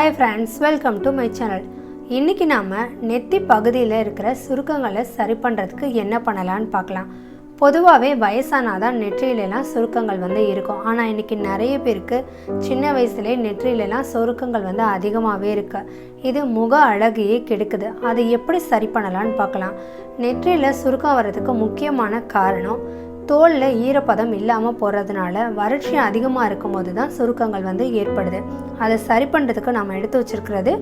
Hi friends, welcome to my channel. இன்றைக்கி நாம் நெத்தி பகுதியில் இருக்கிற சுருக்கங்களை சரி பண்ணுறதுக்கு என்ன பண்ணலான்னு பார்க்கலாம். பொதுவாகவே வயசானாதான் நெற்றியிலலாம் சுருக்கங்கள் இருக்கும். ஆனால் இன்றைக்கி நிறைய பேருக்கு சின்ன வயசுலேயே நெற்றியிலலாம் சுருக்கங்கள் அதிகமாகவே இருக்குது. இது முக அழகையே கெடுக்குது. அதை எப்படி சரி பண்ணலான்னு பார்க்கலாம். நெற்றியில் சுருக்கம் வர்றதுக்கு முக்கியமான காரணம் தோலில் ஈரப்பதம் இல்லாமல் போகிறதுனால வறட்சி அதிகமாக இருக்கும் போது தான் சுருக்கங்கள் ஏற்படுது. அதை சரி பண்ணுறதுக்கு நம்ம எடுத்து வச்சுருக்கிறது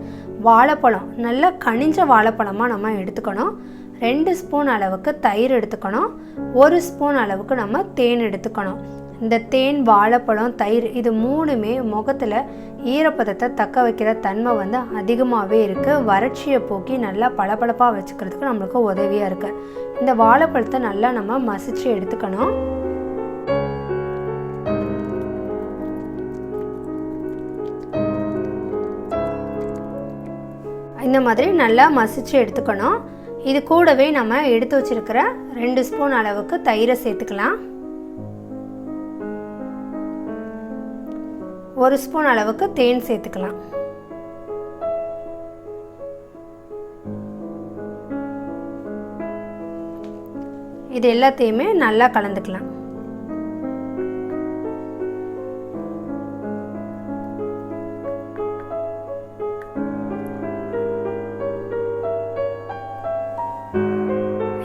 வாழைப்பழம். நல்லா கனிஞ்ச வாழைப்பழமாக நம்ம எடுத்துக்கணும். 2 ஸ்பூன் அளவுக்கு தயிர் எடுத்துக்கணும். 1 ஸ்பூன் அளவுக்கு நம்ம தேன் எடுத்துக்கணும். இந்த தேன், வாழைப்பழம், தயிர் இது மூணுமே முகத்தில் ஈரப்பதத்தை தக்க வைக்கிற தன்மை அதிகமாகவே இருக்குது. வறட்சியை போக்கி நல்லா பளபளப்பாக வச்சுக்கிறதுக்கு நம்மளுக்கு உதவியாக இருக்குது. இந்த வாழைப்பழத்தை நல்லா நம்ம மசிச்சு எடுத்துக்கணும். இந்த மாதிரி நல்லா மசிச்சு எடுத்துக்கணும். இது கூடவே நம்ம எடுத்து வச்சிருக்கிற 2 ஸ்பூன் அளவுக்கு தயிரை சேர்த்துக்கலாம். 1 ஸ்பூன் அளவுக்கு தேன் சேர்த்துக்கலாம். இது எல்லாத்தையுமே நல்லா கலந்துக்கலாம்.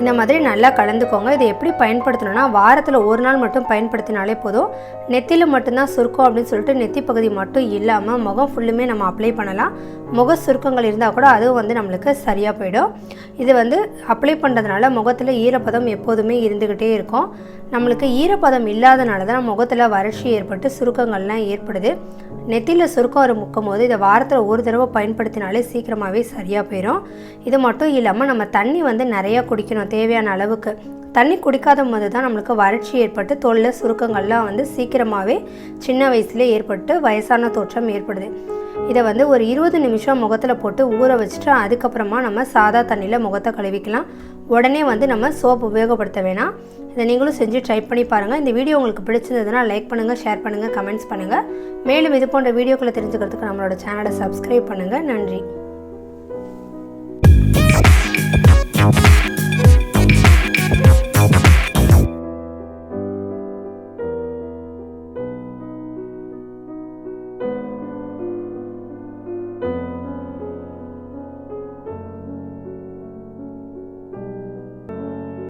இந்த மாதிரி நல்லா கலந்துக்கோங்க. இதை எப்படி பயன்படுத்தணும்னா, வாரத்தில் ஒரு நாள் மட்டும் பயன்படுத்தினாலே போதும். நெத்தியில் மட்டும்தான் சுருக்கம் அப்படின்னு சொல்லிட்டு நெத்தி பகுதி மட்டும் இல்லாமல் முகம் ஃபுல்லுமே நம்ம அப்ளை பண்ணலாம். முக சுருக்கங்கள் இருந்தால் கூட அதுவும் நம்மளுக்கு சரியாக போயிடும். இது அப்ளை பண்ணுறதுனால முகத்தில் ஈரப்பதம் எப்போதுமே இருந்துக்கிட்டே இருக்கும். நம்மளுக்கு ஈரப்பதம் இல்லாதனால தான் முகத்தில் வறட்சி ஏற்பட்டு சுருக்கங்கள்லாம் ஏற்படுது. நெத்தியில் சுருக்கம் இருக்கும் போது இதை வாரத்தில் ஒரு தடவை பயன்படுத்தினாலே சீக்கிரமாகவே சரியாக போயிடும். இது மட்டும் இல்லாமல் நம்ம தண்ணி நிறையா குடிக்கணும். தேவையான அளவுக்கு தண்ணி குடிக்காத போது தான் நம்மளுக்கு வறட்சி ஏற்பட்டு தோலில் சுருக்கங்கள்லாம் சீக்கிரமாகவே சின்ன வயசுலேயே ஏற்பட்டு வயசான தோற்றம் ஏற்படுது. இதை ஒரு 20 நிமிஷம் முகத்தில் போட்டு ஊற வச்சுட்டு அதுக்கப்புறமா நம்ம சாதா தண்ணியில் முகத்தை கழுவிக்கலாம். உடனே நம்ம சோப்பு உபயோகப்படுத்த வேணாம். இதை நீங்களும் செஞ்சு ட்ரை பண்ணி பாருங்கள். இந்த வீடியோ உங்களுக்கு பிடிச்சிருந்ததுன்னா லைக் பண்ணுங்கள், ஷேர் பண்ணுங்கள், கமெண்ட்ஸ் பண்ணுங்கள். மேலும் இது போன்ற வீடியோக்களை தெரிஞ்சுக்கிறதுக்கு நம்மளோட சேனலை சப்ஸ்கிரைப் பண்ணுங்கள். நன்றி.